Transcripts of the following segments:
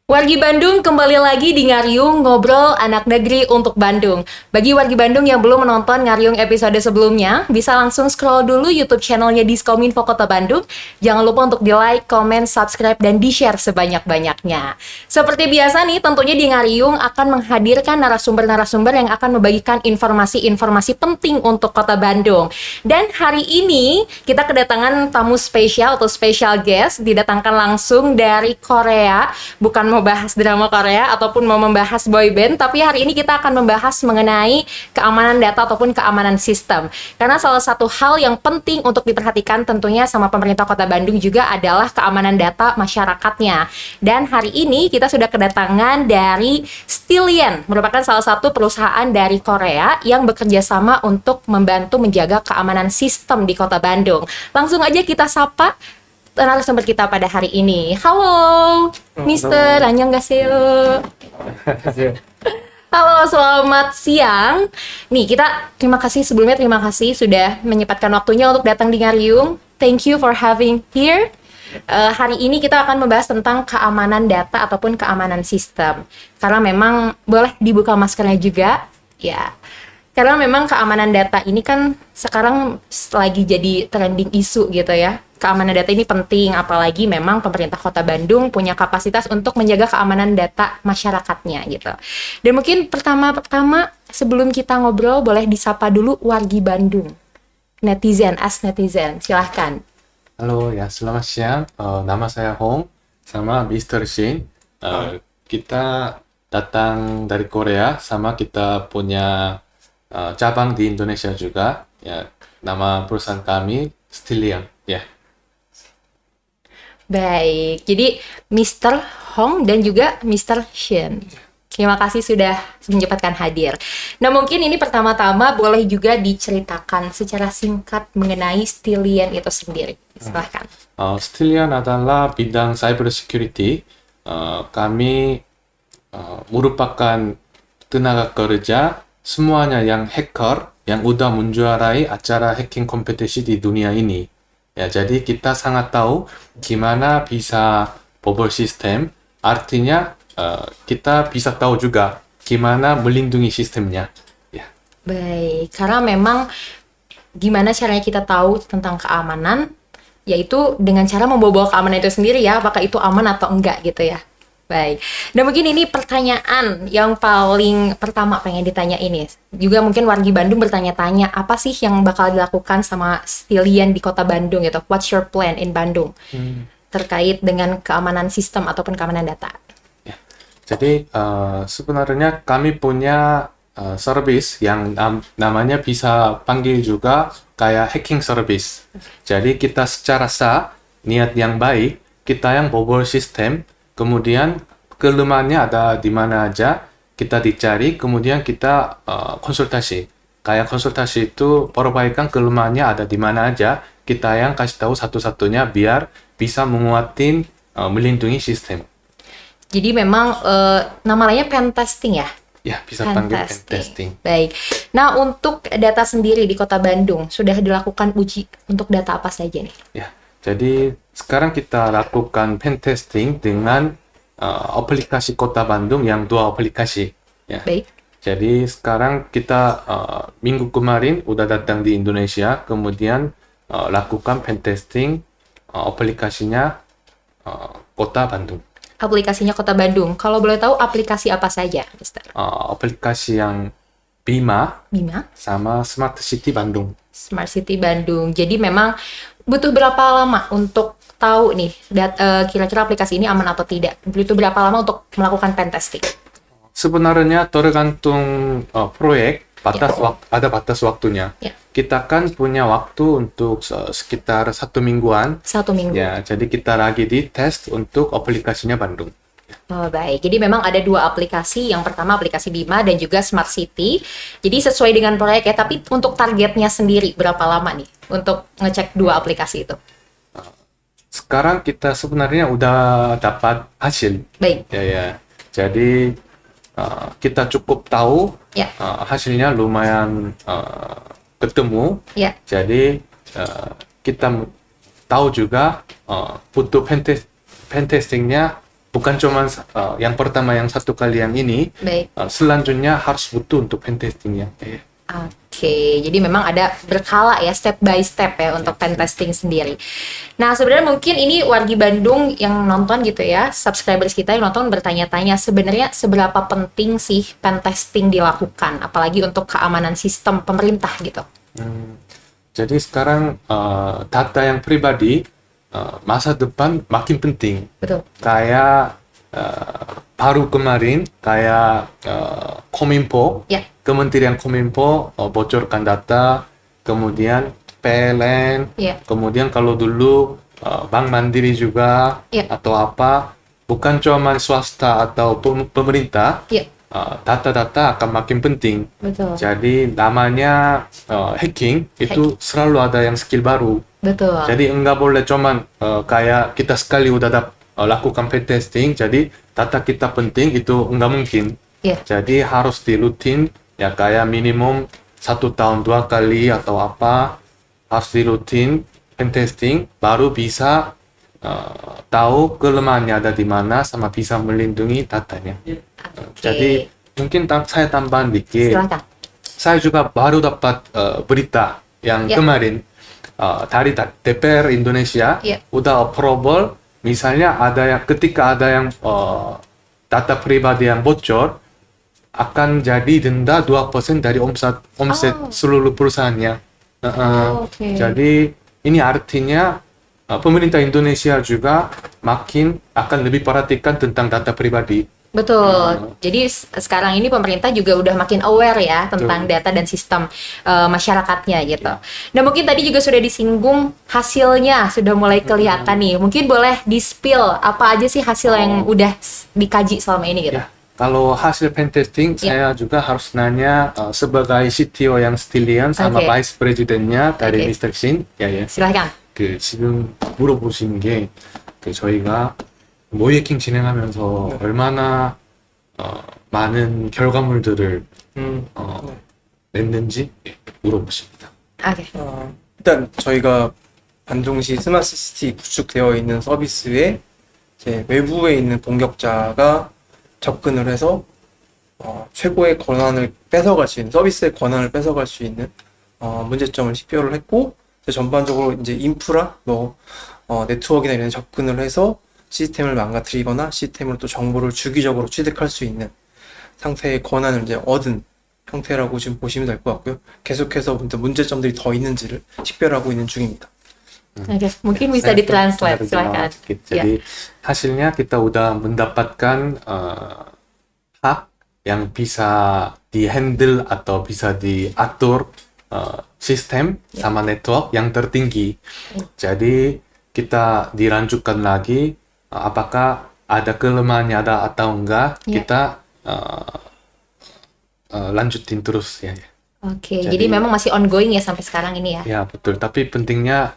Wargi Bandung kembali lagi di Ngariung Ngobrol Anak Negeri untuk Bandung. Bagi wargi Bandung yang belum menonton Ngariung episode sebelumnya, bisa langsung scroll dulu YouTube channelnya Diskominfo Kota Bandung. Jangan lupa untuk di-like, comment, subscribe, dan di-share sebanyak-banyaknya. Seperti biasa nih, tentunya di Ngariung akan menghadirkan narasumber-narasumber yang akan membagikan informasi-informasi penting untuk Kota Bandung. Dan hari ini kita kedatangan tamu spesial atau special guest, didatangkan langsung dari Korea. Bukan mau bahas drama Korea ataupun mau membahas boy band, tapi hari ini kita akan membahas mengenai keamanan data ataupun keamanan sistem. Karena salah satu hal yang penting untuk diperhatikan tentunya sama pemerintah Kota Bandung juga adalah keamanan data masyarakatnya. Dan hari ini kita sudah kedatangan dari Stilian, merupakan salah satu perusahaan dari Korea yang bekerja sama untuk membantu menjaga keamanan sistem di Kota Bandung. Langsung aja kita sapa narasumber kita pada hari ini. Halo, Mister, annyeonghaseyo. Halo, selamat siang. Nih, kita terima kasih sudah menyempatkan waktunya untuk datang di Ngariung. Thank you for having here. Hari ini kita akan membahas tentang keamanan data ataupun keamanan sistem. Karena memang boleh dibuka maskernya juga, ya. Karena memang keamanan data ini kan sekarang lagi jadi trending isu gitu ya. Keamanan data ini penting, apalagi memang pemerintah Kota Bandung punya kapasitas untuk menjaga keamanan data masyarakatnya gitu. Dan mungkin pertama sebelum kita ngobrol, boleh disapa dulu wargi Bandung. Netizen, silahkan. Halo ya, selamat siang. Nama saya Hong sama Mr. Shin. Kita datang dari Korea, sama kita punya cabang di Indonesia juga. Ya, nama perusahaan kami Stilian. Ya. Baik, jadi Mr. Hong dan juga Mr. Shin. Terima kasih sudah menyempatkan hadir. Nah, mungkin ini pertama-tama boleh juga diceritakan secara singkat mengenai Stilian itu sendiri. Silahkan. Stilian adalah bidang cyber security. Kami merupakan tenaga kerja semuanya yang hacker yang udah menjuarai acara hacking kompetisi di dunia ini. Ya, jadi kita sangat tahu gimana bisa bobol sistem. Artinya kita bisa tahu juga gimana melindungi sistemnya. Ya. Baik, karena memang gimana caranya kita tahu tentang keamanan, yaitu dengan cara membobol keamanan itu sendiri ya, apakah itu aman atau enggak gitu ya. Baik, dan mungkin ini pertanyaan yang paling pertama pengen ditanya ini. Juga mungkin wargi Bandung bertanya-tanya, apa sih yang bakal dilakukan sama Stilian di Kota Bandung gitu? What's your plan in Bandung? Terkait dengan keamanan sistem ataupun keamanan data. Ya. Jadi sebenarnya kami punya service yang namanya bisa panggil juga kayak hacking service. Jadi kita secara sah, niat yang baik, kita yang bobol sistem, kemudian kelemahannya ada di mana aja, kita dicari, kemudian kita konsultasi. Kayak konsultasi itu perbaikan kelemahannya ada di mana aja, kita yang kasih tahu satu-satunya biar bisa menguatin melindungi sistem. Jadi memang nama lainnya pen testing ya? Ya, bisa panggil pen testing. Baik. Nah, untuk data sendiri di Kota Bandung, sudah dilakukan uji untuk data apa saja nih? Ya, jadi sekarang kita lakukan pen testing dengan aplikasi Kota Bandung yang dua aplikasi. Ya. Baik. Jadi sekarang kita minggu kemarin udah datang di Indonesia, kemudian lakukan pen testing aplikasinya Kota Bandung. Aplikasinya Kota Bandung. Kalau boleh tahu aplikasi apa saja, Mister? Aplikasi yang Bima sama Smart City Bandung. Smart City Bandung. Jadi memang butuh berapa lama untuk tahu nih kira-kira aplikasi ini aman atau tidak? Butuh berapa lama untuk melakukan pen testing? Sebenarnya tergantung proyek, ada batas waktunya. Ya. Kita kan punya waktu untuk sekitar 1 mingguan. 1 minggu. Ya, jadi kita lagi di tes untuk aplikasinya Bandung. Oh, baik. Jadi memang ada 2 aplikasi. Yang pertama aplikasi Bima dan juga Smart City. Jadi sesuai dengan proyek ya. Tapi untuk targetnya sendiri berapa lama nih untuk ngecek 2 aplikasi itu? Sekarang kita sebenarnya udah dapat hasil. Baik. Ya. Jadi kita cukup tahu Ya. hasilnya lumayan ketemu. Ya. Jadi kita tahu juga butuh pen testingnya bukan cuma yang pertama yang satu kali yang ini, Baik. selanjutnya harus butuh untuk pen testingnya. Oke, jadi memang ada berkala ya, step by step ya untuk pen testing sendiri. Nah, sebenarnya mungkin ini wargi Bandung yang nonton gitu ya, subscribers kita yang nonton bertanya-tanya sebenarnya seberapa penting sih pen testing dilakukan, apalagi untuk keamanan sistem pemerintah gitu. Jadi sekarang data yang pribadi masa depan makin penting. Betul. Kayak baru kemarin kayak Kominfo, Ya. Kementerian Kominfo bocorkan data, kemudian PLN, Ya. kemudian kalau dulu Bank Mandiri juga Ya. atau apa, bukan cuma swasta atau pemerintah, Ya. data-data akan makin penting. Betul. Jadi namanya hacking itu selalu ada yang skill baru. Betul. Jadi enggak boleh cuman kayak kita sekali udah lakukan pen testing, jadi data kita penting itu enggak mungkin. Ya. Jadi harus di rutin ya kayak minimum 1 tahun 2 kali atau apa harus di rutin pen testing baru bisa tahu kelemahannya ada di mana sama bisa melindungi datanya. Oke. Jadi mungkin saya tambahan dikit. Silakan. Saya juga baru dapat berita yang Ya. kemarin dari DPR Indonesia Ya. udah approval, misalnya ketika ada yang data pribadi yang bocor akan jadi denda 2% dari omset Oh. seluruh perusahaannya. Oke. Jadi ini artinya pemerintah Indonesia juga makin akan lebih perhatikan tentang data pribadi. Betul. Jadi sekarang ini pemerintah juga udah makin aware ya tentang Betul. data dan sistem masyarakatnya gitu. Nah, mungkin tadi juga sudah disinggung hasilnya sudah mulai kelihatan nih. Mungkin boleh di-spill apa aja sih hasil yang udah dikaji selama ini gitu. Ya, kalau hasil pen testing saya juga harus nanya sebagai CTO yang Stilian sama Oke. Vice Presidennya dari Oke. Mr. Shin. Ya. Silahkan. 지금 물어보신 게 저희가 모이해킹 진행하면서 얼마나 많은 결과물들을 냈는지 물어보십니다. Oke. 일단 저희가 반동시 스마트 시티 구축되어 있는 서비스에 이제 외부에 있는 공격자가 접근을 해서 최고의 권한을 뺏어갈 수 있는 서비스의 권한을 뺏어갈 수 있는 문제점을 식별을 했고 이제 전반적으로 이제 인프라 네트워크나 이런 데 접근을 해서 시스템을 망가뜨리거나 시스템으로 또 정보를 주기적으로 취득할 수 있는 상태의 권한을 이제 얻은 형태라고 지금 보시면 될 것 같고요. 계속해서 문제점들이 더 있는지를 식별하고 있는 중입니다. Oke, mungkin bisa Saya ditranslate. terjemah Silakan. sedikit. Ya. Jadi hasilnya kita udah mendapatkan hak yang bisa di-handle atau bisa diatur sistem sama network yang tertinggi. Jadi kita dilanjutkan lagi apakah ada kelemahannya ada atau enggak, Ya. kita lanjutin terus ya. Oke, Jadi- jadi memang masih ongoing ya sampai sekarang ini ya. Ya betul, tapi pentingnya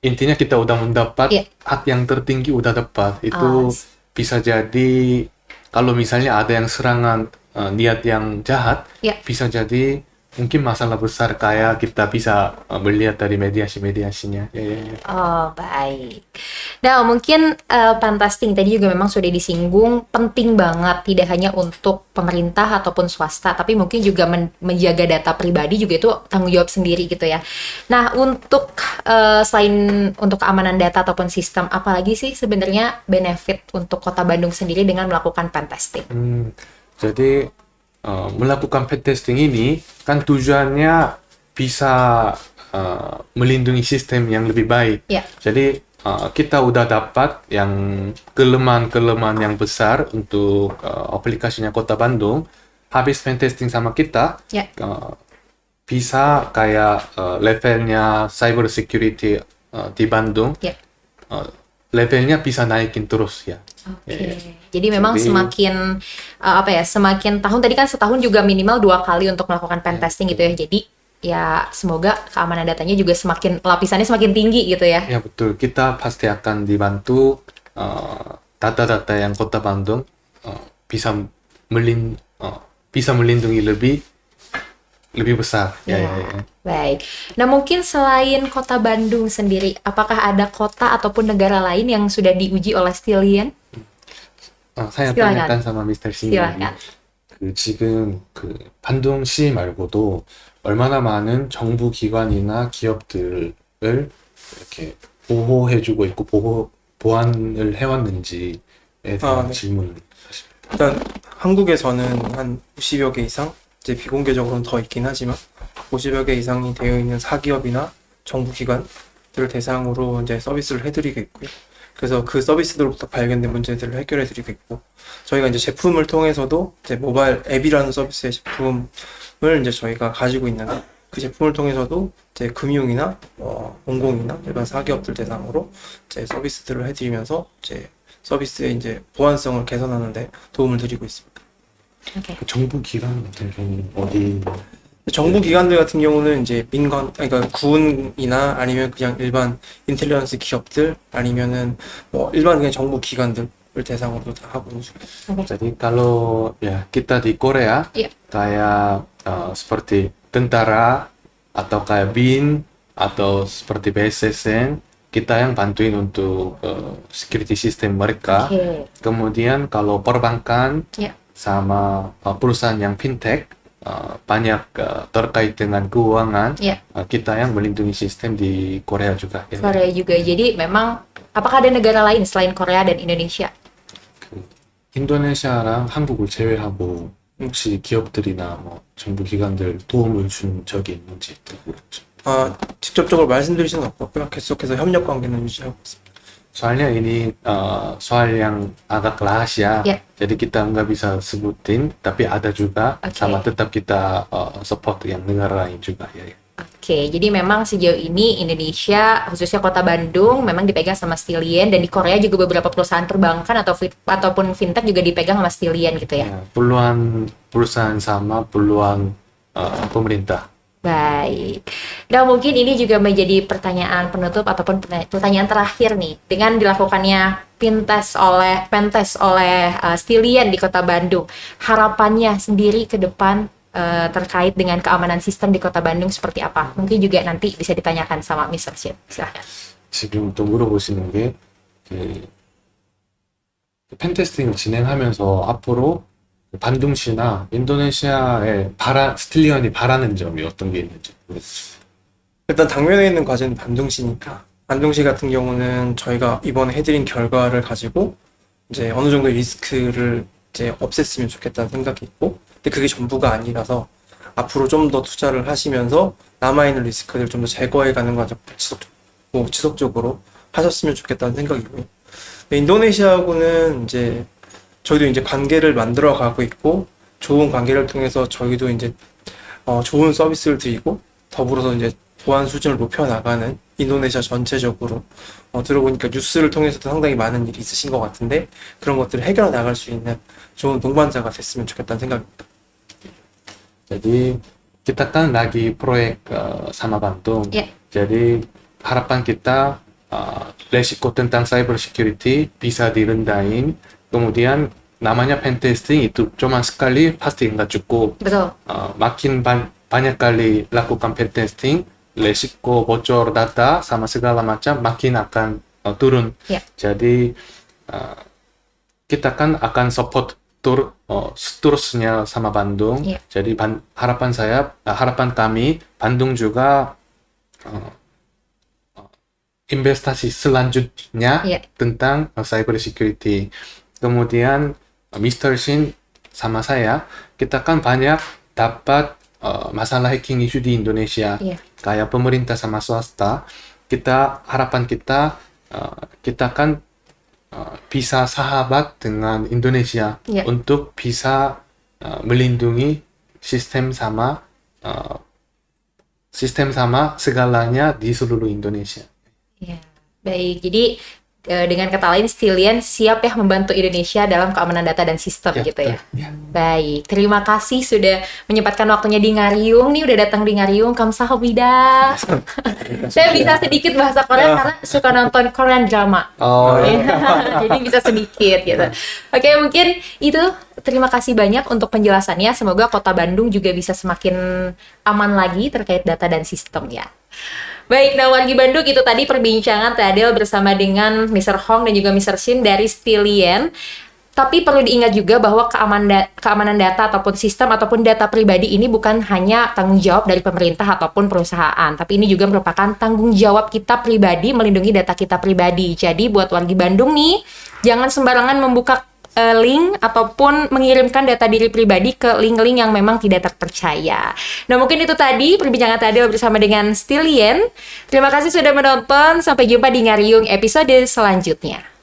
intinya kita udah mendapat Iya. hak yang tertinggi udah dapat. Itu bisa jadi kalau misalnya ada yang serangan niat yang jahat, Iya. bisa jadi mungkin masalah besar kayak kita bisa melihat dari mediasi-mediasinya. Ya. Oh, baik. Nah, mungkin pen testing tadi juga memang sudah disinggung penting banget tidak hanya untuk pemerintah ataupun swasta, tapi mungkin juga menjaga data pribadi juga itu tanggung jawab sendiri gitu ya. Nah, untuk selain untuk keamanan data ataupun sistem, apalagi sih sebenarnya benefit untuk Kota Bandung sendiri dengan melakukan pen testing? Jadi melakukan pen testing ini kan tujuannya bisa melindungi sistem yang lebih baik. Ya. Jadi kita udah dapat yang kelemahan-kelemahan yang besar untuk aplikasinya Kota Bandung. Habis pen testing sama kita, Ya. bisa kayak levelnya cyber security di Bandung, Ya. levelnya bisa naikin terus ya. Oke. Jadi memang Jadi- semakin semakin tahun tadi kan setahun juga minimal 2 kali untuk melakukan pen testing gitu ya. Jadi ya semoga keamanan datanya juga semakin lapisannya semakin tinggi gitu ya. Ya betul, kita pasti akan dibantu data-data yang Kota Bandung bisa melindungi lebih lebih besar. Ya, Ya, ya, ya. baik. Nah, mungkin selain kota Bandung sendiri, apakah ada kota ataupun negara lain yang sudah diuji oleh Stilian? saya silakan. tanyakan sama Mr. Shin. Silakan. 지금 반동시 말고도 얼마나 많은 정부 기관이나 기업들을 이렇게 보호해주고 있고 보완을 해왔는지에 대한 네. 질문을 일단 한국에서는 한 50여 개 이상, 이제 비공개적으로는 더 있긴 하지만 50여 개 이상이 되어 있는 사기업이나 정부기관들을 대상으로 이제 서비스를 해드리고 있고요. 그래서 그 서비스들로부터 발견된 문제들을 해결해드리고 있고, 저희가 이제 제품을 통해서도 이제 모바일 앱이라는 서비스의 제품을 이제 저희가 가지고 있는데, 그 제품을 통해서도 이제 금융이나 공공이나 일반 사기업들 대상으로 이제 서비스들을 해드리면서 이제 서비스의 이제 보안성을 개선하는 데 도움을 드리고 있습니다. Oke. 정부 기관 같은 경우는 어디 정부 기관들 같은 경우는 이제 민간, 그러니까 군이나 아니면 그냥 일반 인텔리전스 기업들 아니면은 뭐 일반 그냥 정부 기관들을 대상으로 다 하고 있는 중입니다. jadi kalau ya kita di Korea Iya. kayak seperti tentara atau kayak BIN atau seperti BSSN kita yang bantuin untuk security system mereka. Oke. Kemudian kalau perbankan Ya. sama perusahaan yang fintech banyak terkait dengan keuangan, Ya. kita yang melindungi sistem di Korea juga. Ya. Korea juga. Jadi memang apakah ada negara lain selain Korea dan Indonesia? 인도네시아랑 한국을 제외하고 혹시 기업들이나 뭐 정부 기관들 도움을 준 적이 있는지 물어보죠. 직접적으로 말씀드릴 수는 없고요. 계속해서 협력 관계는 유지하고 있습니다. Soalnya ini soal yang agak rahasia, Ya. jadi kita nggak bisa sebutin, tapi ada juga, Oke. sama tetap kita support yang negara lain juga ya. Oke, jadi memang sejauh ini Indonesia, khususnya kota Bandung, memang dipegang sama Stilian, dan di Korea juga beberapa perusahaan perbankan ataupun fintech juga dipegang sama Stilian gitu ya. Ya, puluhan perusahaan sama puluhan pemerintah. Baik. Nah, mungkin ini juga menjadi pertanyaan penutup ataupun pertanyaan terakhir nih. Dengan dilakukannya pentest oleh Stilian di Kota Bandung, harapannya sendiri ke depan terkait dengan keamanan sistem di Kota Bandung seperti apa? Mungkin juga nanti bisa ditanyakan sama Mr. Shin. Silahkan. 지금 또 물어보시는 게 펜테스팅을 진행하면서 앞으로 반둥시나 인도네시아의 스틸리언이 바라는 점이 어떤 게 있는지 모르겠어요. 일단 당면에 있는 과제는 반동시니까 반동시 같은 경우는 저희가 이번에 해드린 결과를 가지고 이제 어느 정도 리스크를 이제 없앴으면 좋겠다는 생각이 있고, 근데 그게 전부가 아니라서 앞으로 좀 더 투자를 하시면서 남아있는 리스크를 좀 더 제거해가는 과정 지속적으로 하셨으면 좋겠다는 생각이고요. 네, 인도네시아하고는 이제 저희도 이제 관계를 만들어 가고 있고, 좋은 관계를 통해서 저희도 이제 좋은 서비스를 드리고, 더불어서 이제 보안 수준을 높여 나가는 인도네시아 전체적으로 들어보니까 뉴스를 통해서도 상당히 많은 일이 있으신 것 같은데, 그런 것들을 해결해 나갈 수 있는 좋은 동반자가 됐으면 좋겠다는 생각입니다. Jadi kita kan lagi proyek sama Bandung. Ya. Jadi harapan kita resiko tentang cyber security bisa direndahin. Kemudian namanya pen testing itu cuma sekali pasti nggak cukup. Betul. Makin banyak kali lakukan pen testing, resiko bocor data sama segala macam makin akan turun. Ya. Jadi kita kan akan support seterusnya sama Bandung. Ya. Jadi harapan kami Bandung juga investasi selanjutnya Ya. tentang cyber security. Kemudian Mr. Shin sama saya, kita kan banyak dapat masalah hacking isu di Indonesia, Iya. kayak pemerintah sama swasta. Harapan kita, kita kan bisa sahabat dengan Indonesia Iya. untuk bisa melindungi sistem sama segalanya di seluruh Indonesia. Ya, baik. Jadi Dengan kata lain, Stilian siap ya membantu Indonesia dalam keamanan data dan sistem gitu ya. Ya. Baik, terima kasih sudah menyempatkan waktunya di Ngariung nih, udah datang di Ngariung. Kamsahamnida. Saya bisa sedikit bahasa Korea karena suka nonton Korean drama. Oh, Iya. Jadi bisa sedikit gitu. Oke, mungkin itu. Terima kasih banyak untuk penjelasannya. Semoga Kota Bandung juga bisa semakin aman lagi terkait data dan sistem ya. Baik, nah wargi Bandung itu tadi perbincangan Tadel bersama dengan Mr. Hong dan juga Mr. Shin dari Stilian. Tapi perlu diingat juga bahwa keamanan data ataupun sistem ataupun data pribadi ini bukan hanya tanggung jawab dari pemerintah ataupun perusahaan, tapi ini juga merupakan tanggung jawab kita pribadi melindungi data kita pribadi. Jadi buat wargi Bandung nih, jangan sembarangan membuka link ataupun mengirimkan data diri pribadi ke link-link yang memang tidak terpercaya. Nah, mungkin itu tadi perbincangan Tadel bersama dengan Stilian. Terima kasih sudah menonton. Sampai jumpa di Ngariung episode selanjutnya.